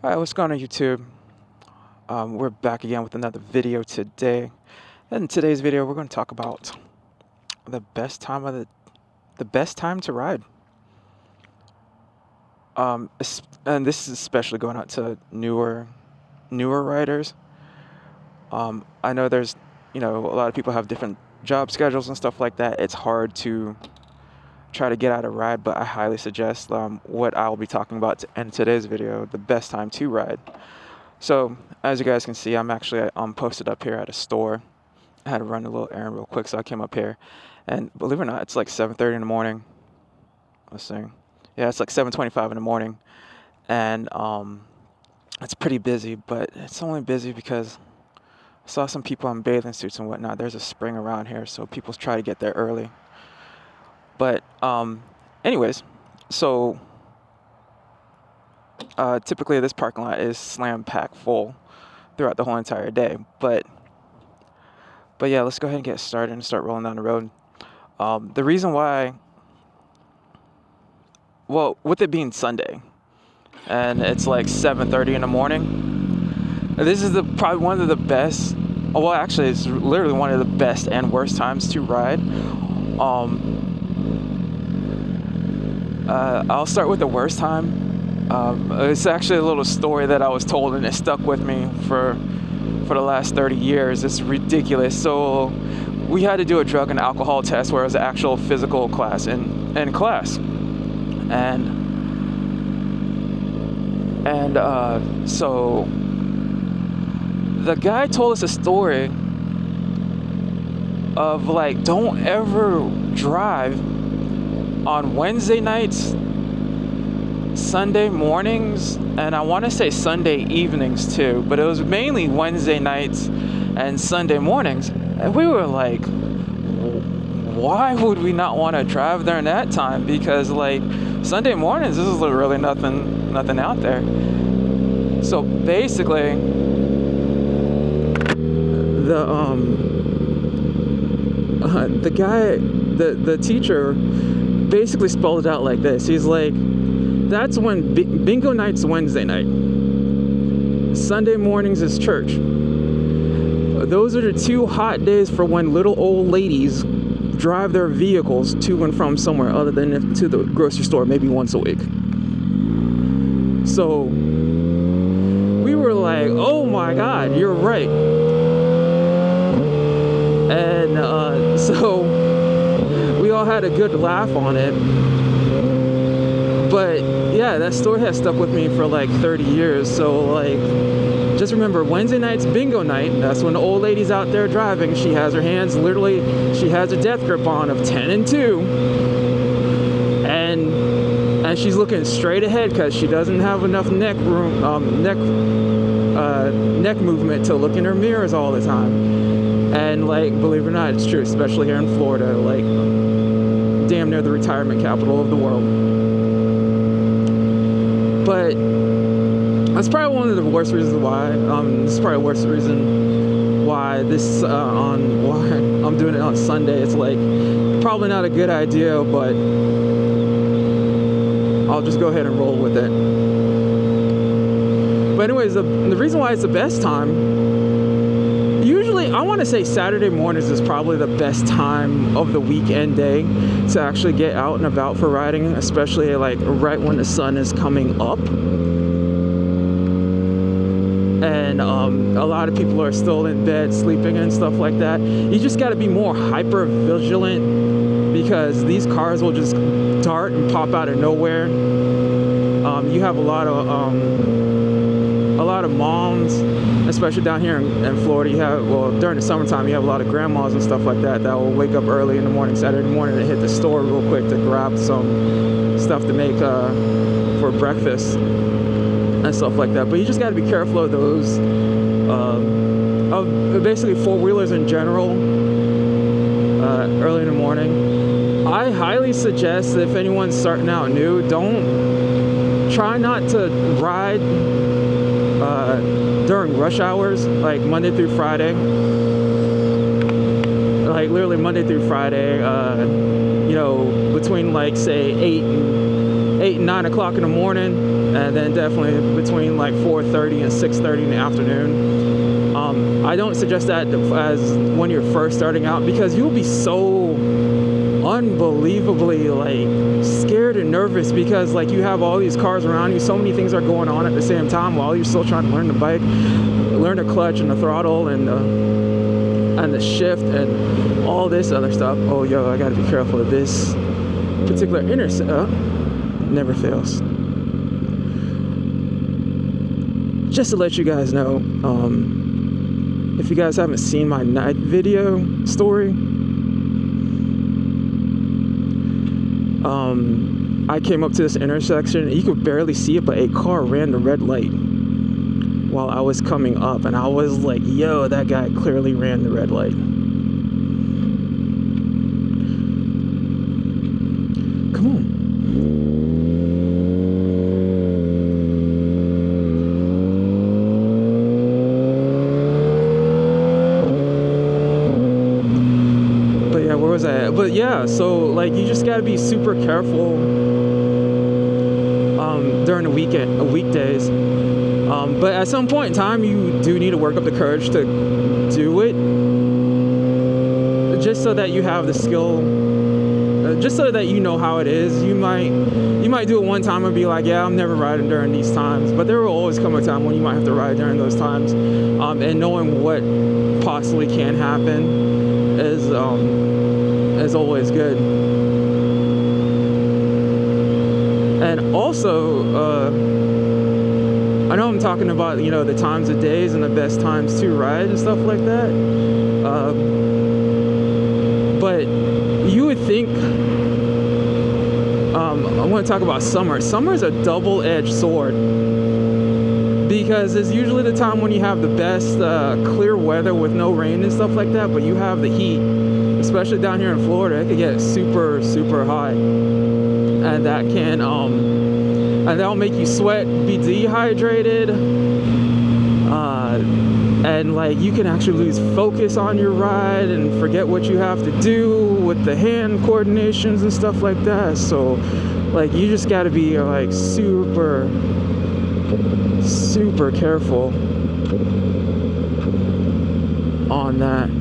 Alright, what's going on YouTube? We're back again with another video today. And in today's video we're going to talk about the best time to ride. And this is especially going out to newer riders. I know there's, a lot of people have different job schedules and stuff like that. It's hard to try to get out a ride, but I highly suggest what I'll be talking about in today's video, the best time to ride. So as you guys can see, I'm actually posted up here at a store. I had to run a little errand real quick, so I came up here, and believe it or not, it's like 7:30 in the morning. Let's see, yeah, it's like 7:25 in the morning, and it's pretty busy, but it's only busy because I saw some people in bathing suits and whatnot. There's a spring around here, so people try to get there early. But anyways, so typically this parking lot is slam packed full throughout the whole entire day. But yeah, let's go ahead and get started and start rolling down the road. The reason why, well, with it being Sunday and it's like 7:30 in the morning, this is probably one of the best. Well, actually, it's literally one of the best and worst times to ride. I'll start with the worst time. It's actually a little story that I was told, and it stuck with me for the last 30 years. It's ridiculous. So we had to do a drug and alcohol test where it was an actual physical class in class. And so the guy told us a story of like, don't ever drive on Wednesday nights, Sunday mornings, and I want to say Sunday evenings too, but it was mainly Wednesday nights and Sunday mornings. And we were like, why would we not want to drive during that time? Because like Sunday mornings, this is really nothing out there. So basically, the guy, the teacher, basically spelled it out like this. He's like, that's when bingo night's Wednesday night, Sunday mornings is church. Those are the two hot days for when little old ladies drive their vehicles to and from somewhere other than to the grocery store, maybe once a week. So we were like, oh my God, you're right. And so we all had a good laugh on it. But yeah, that story has stuck with me for like 30 years. So like, just remember, Wednesday night's bingo night. That's when the old lady's out there driving. She has her hands, literally, she has a death grip on of 10 and 2. And she's looking straight ahead because she doesn't have enough neck movement to look in her mirrors all the time. And like, believe it or not, it's true, especially here in Florida, like damn near the retirement capital of the world. But that's probably one of the worst reasons why. This is probably the worst reason why why I'm doing it on Sunday. It's like probably not a good idea, but I'll just go ahead and roll with it. But anyways, the reason why it's the best time, usually I want to say Saturday mornings is probably the best time of the weekend day to actually get out and about for riding, especially like right when the sun is coming up. And a lot of people are still in bed sleeping and stuff like that. You just got to be more hyper vigilant because these cars will just dart and pop out of nowhere. You have a lot of moms, especially down here in Florida. You have, well, during the summertime, you have a lot of grandmas and stuff like that will wake up early in the morning, Saturday morning, and hit the store real quick to grab some stuff to make for breakfast and stuff like that. But you just got to be careful of those, of basically four-wheelers in general, early in the morning. I highly suggest that if anyone's starting out new, try not to ride during rush hours, like Monday through Friday. Like literally Monday through Friday, between like say 8 and 9 o'clock in the morning and then definitely between like 4:30 and 6:30 in the afternoon. I don't suggest that as when you're first starting out, because you'll be so unbelievably like scared and nervous, because like you have all these cars around you, so many things are going on at the same time while you're still trying to learn the bike, learn the clutch and the throttle and the shift and all this other stuff. Oh, yo, I gotta be careful of this particular intercept. Never fails. Just to let you guys know, if you guys haven't seen my night video story, I came up to this intersection, and you could barely see it, but a car ran the red light while I was coming up, and I was like, yo, that guy clearly ran the red light. Come on. But yeah, so like you just got to be super careful during the weekdays. But at some point in time, you do need to work up the courage to do it, just so that you have the skill, just so that you know how it is. You might do it one time and be like, yeah, I'm never riding during these times. But there will always come a time when you might have to ride during those times, and knowing what possibly can happen is always good. And also, I know I'm talking about, you know, the times of days and the best times to ride and stuff like that, but you would think, I want to talk about summer. Summer is a double-edged sword, because it's usually the time when you have the best clear weather with no rain and stuff like that, but you have the heat. Especially down here in Florida, it could get super, super hot, and that can and that'll make you sweat, be dehydrated, and like you can actually lose focus on your ride and forget what you have to do with the hand coordinations and stuff like that. So like you just got to be like super, super careful on that.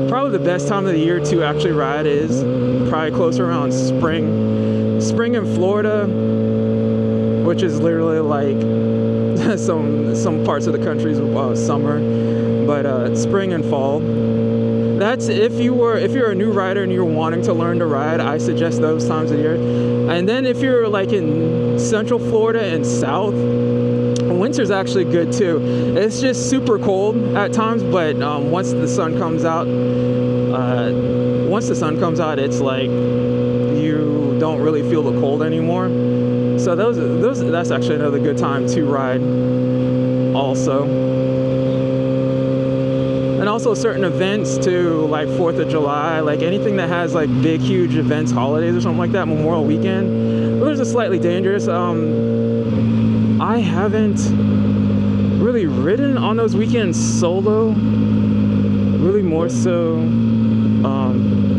Probably the best time of the year to actually ride is probably closer around spring in Florida, which is literally like some parts of the country's summer, but spring and fall. That's if you're a new rider and you're wanting to learn to ride, I suggest those times of the year. And then if you're like in Central Florida and South, winter's actually good too. It's just super cold at times, but once the sun comes out, it's like you don't really feel the cold anymore. So that's actually another good time to ride also. And also certain events too, like 4th of July, like anything that has like big, huge events, holidays or something like that, Memorial Weekend, those are slightly dangerous. I haven't really ridden on those weekends solo, really more so,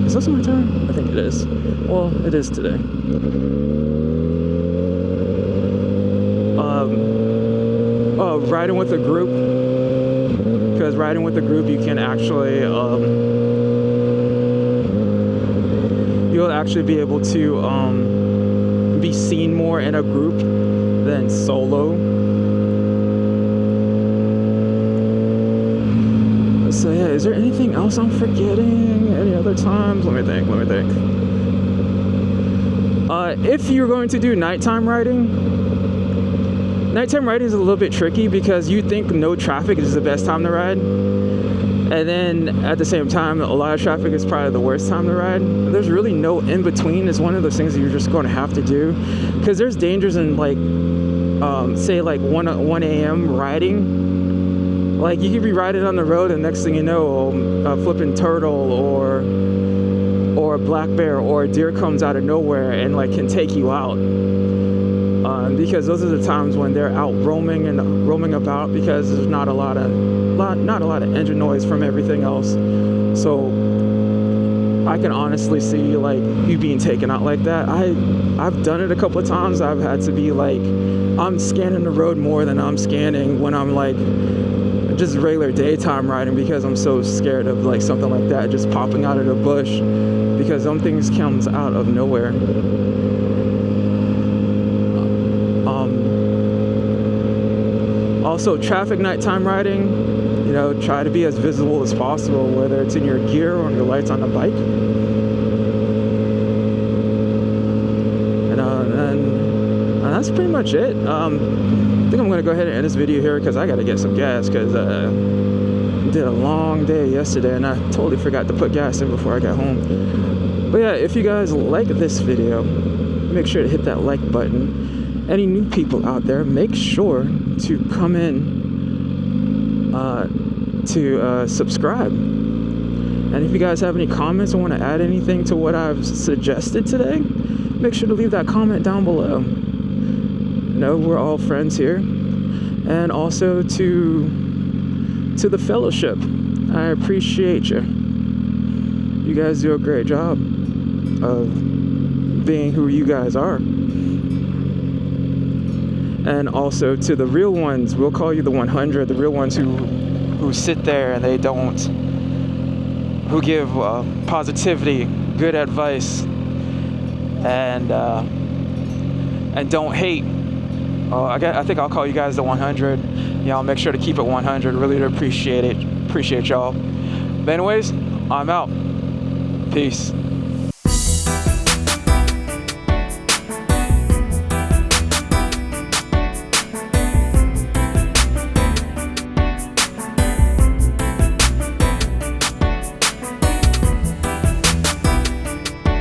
is this my turn? I think it is. Well, it is today. Riding with a group, because riding with a group you can actually, you'll actually be able to be seen more in a group than solo. So yeah, is there anything else I'm forgetting? Any other times? Let me think. If you're going to do nighttime riding is a little bit tricky, because you think no traffic is the best time to ride, and then at the same time a lot of traffic is probably the worst time to ride. There's really no in between. It's one of those things that you're just going to have to do, because there's dangers in like say like 1 a.m. riding. Like you could be riding on the road and next thing you know, a flipping turtle or a black bear or a deer comes out of nowhere and like can take you out, because those are the times when they're out roaming about, because there's not a lot of engine noise from everything else. So I can honestly see like you being taken out like that. I've done it a couple of times. I've had to be like, I'm scanning the road more than I'm scanning when I'm like just regular daytime riding, because I'm so scared of like something like that just popping out of the bush, because some things comes out of nowhere. Also, traffic nighttime riding, you know, try to be as visible as possible, whether it's in your gear or your lights on the bike. And that's pretty much it. I think I'm gonna go ahead and end this video here because I gotta get some gas, because did a long day yesterday and I totally forgot to put gas in before I got home. But yeah, if you guys like this video, make sure to hit that like button. Any new people out there, make sure to come in to subscribe. And if you guys have any comments or want to add anything to what I've suggested today, make sure to leave that comment down below. You know, we're all friends here. And also to the fellowship, I appreciate you. You guys do a great job of being who you guys are. And also to the real ones, we'll call you the 100, the real ones who sit there and they don't, who give positivity, good advice, and don't hate. I think I'll call you guys the 100. Y'all make sure to keep it 100. Really appreciate it. Appreciate y'all. But anyways, I'm out. Peace.